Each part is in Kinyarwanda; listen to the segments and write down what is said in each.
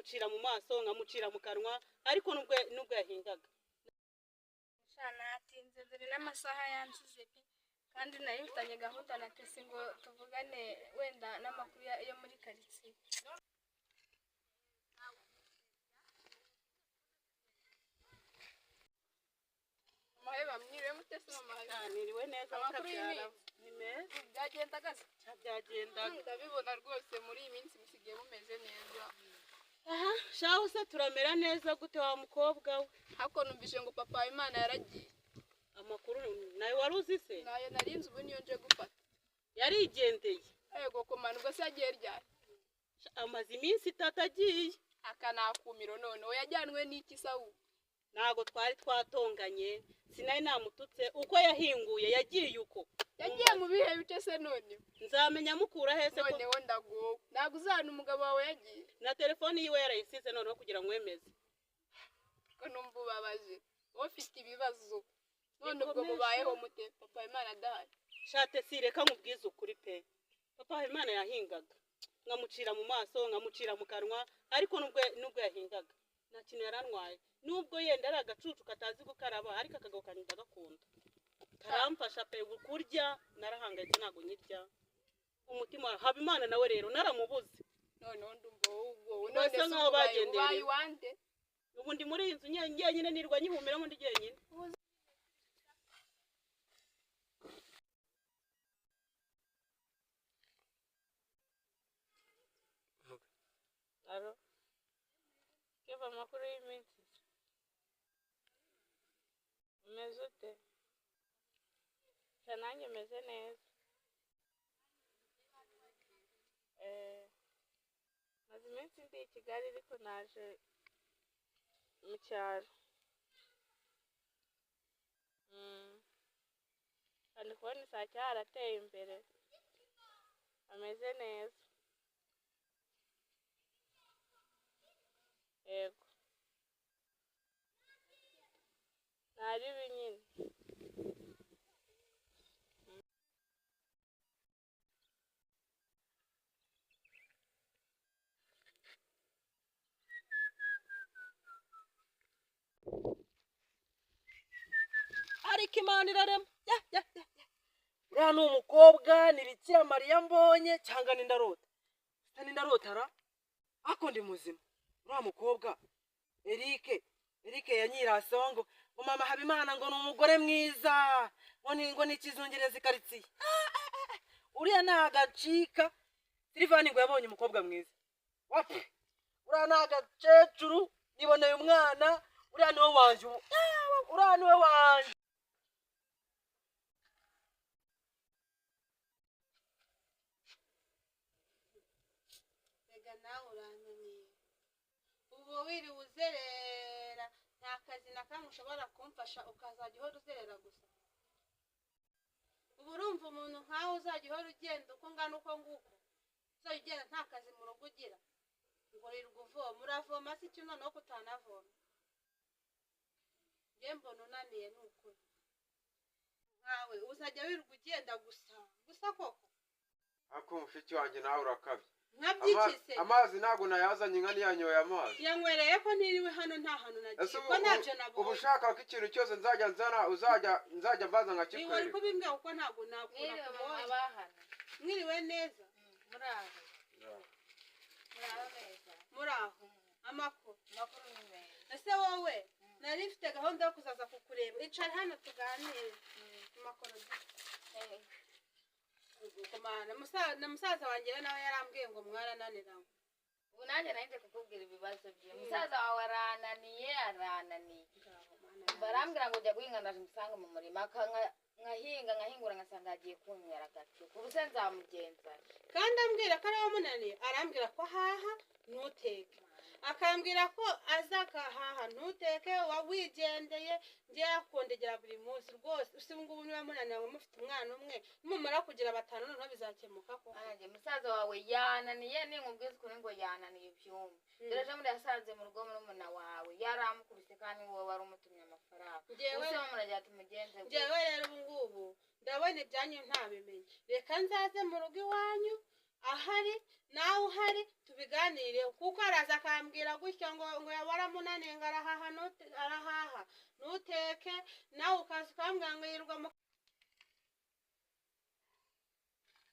nkamucira mu maso nkamucira mu kanwa ariko nubwo yahingaga natinze dore n'amasaha yansize pe kandi nari mfitanye gahunda na Tesi ngo tuvugane wenda n'amakuru yo muri karitsiye. Maheba mwiriwe mutese mama niriwe neza bakabyara ni meza byagenda gaze byagenda ndabibona rwose muri iyi minsi bisigaye mumeze neza. aha shaho se turamera neza gute wa mukobwa we hako numvise ngo papa Imana yaragiye amakuru nawe wari uzi se nayo narinzi ubu niyo nje gufata yarigendeye yego komana ubwo se yagiye ryari amaze iminsi 3 agiye akanakumiro none yajyanwe n'iki sawu nago twari twatonganye sinari namututse uko yahinguye yagiye uko yagiye mu bihe bice se none nzamenya mukura hese ko none ndago naguzana umugabo wawe yagiye na telefone yiwe yarayisize none kugira ngo wemeze ko numva ubabaje ufite ibibazo none ubwo mubayeho mute papa Imana adahari shate sireka nkubwiza ukuri pe papa Imana yahingaga nkamucira mu maso nkamucira mu kanwa ariko nubwo yahingaga nta kintu yarantwaye nubwo yenda ari agacucu katazi gukaraba ariko akagabo kaninda gakunda karamfasha pe kurya narahangayitse nago nyirya umutima haba Imana nawe rero naramubuze none ndumva wowe none nkaho bagendereye wande ubu ndi muri inzu nyenyine nirwa nyihumira mu ndi nyenyine aro keva makuru y'iminsi umeze ute nanjye meze neza maze iminsi ndi i Kigali ariko naje mu cyaro kandi kubona isake harateye imbere ameze neza yego ntari binyine ariko Imana irarema uriya ni umukobwa ni Bikira Mariya mbonye cyangwa nindarotara ako ndi muzima uriya mukobwa Eric yanyiraseho ngo mama Habimana ngo ni umugore mwiza ngo ni ikizungereza ikaritsiye uriya nagacika Silvani ngo yabonye umukobwa mwiza wapi uriya nagacecuru niboneye umwana uriya niwe wanje uriya niwe wanje nawe urananiye ubu wiri uzerera nta kazi na kamwe ushobora kumfasha ukazajya uhora uzerera gusa ubu urumva umuntu nkawe uzajya uhora ugenda uko ngana uko nguko uzajya ugenda nta kazi mu rugo ugira ngo wirirwa uvoma uravoma se icyo noneho ko utanavoma njye mbona unaniye ni ukuri nkawe uzajya wirirwa ugenda gusa koko ako mushiki wanjye nawe urakabye amazi ntago nayazanye nka niyanyoye amazi yanywereye ko ntiriwe hano nta hantu nagiye ko ntabyo nabonye ubu ushaka ko ikintu cyose nzajya mbaza nkakikwereka wari kubimbwira kuko ntabwo nakura kubonye mwiriwe neza muraho amakuru ni meza ese wowe nari mfite gahunda yo kuzaza kukureba icara hano tuganire amakuru na musaza wanjye nawe yarambwiye ngo mwarananiranywe ubu nanjye nahise kukubwira ibibazo bye musaza wawe arananiye barambwira ngo ujya guhinga ndaje musanga mu murima nkahingura ngasanga hagiye kunywera gato ubu se nzamugenza kandi ambwira ko ari wamunaniye arambwira ko haha ntuteke akambwira ko azakahaha ntuteke wigendeye ngiye yakondegera buri munsi rwose usibu ngubu niba munaniwe mufite umwana umwe mumara kugira batanu noneho bizakemuka ko nanjye musaza wawe yananiye ninkubwiza ukuri ngo yananiye ibyumba dore ejo muri yasanze mu rugo murumuna wawe yaramukubise kandi wowe wari umutumye amafaranga ubuse muragira ati mugenze njyewe rero ubu ngubu ndabona ibyanyu ntabimenye reka nzaze mu rugo iwanyu ahari nawe uhari tubiganireho kuko araza akambwira gutya ngo waramunaniye ngo arahaha ntuteke nawe ukaza ukambwira ngo yirirwa mu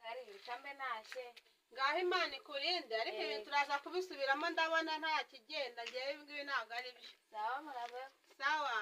ari bitambe nashe ngaho Imana ikurinde ariko ibintu turaza kubisubiramo ndabona nta kigenda ngewe ibi ngibi ntabwo ari byo sawa murabe sawa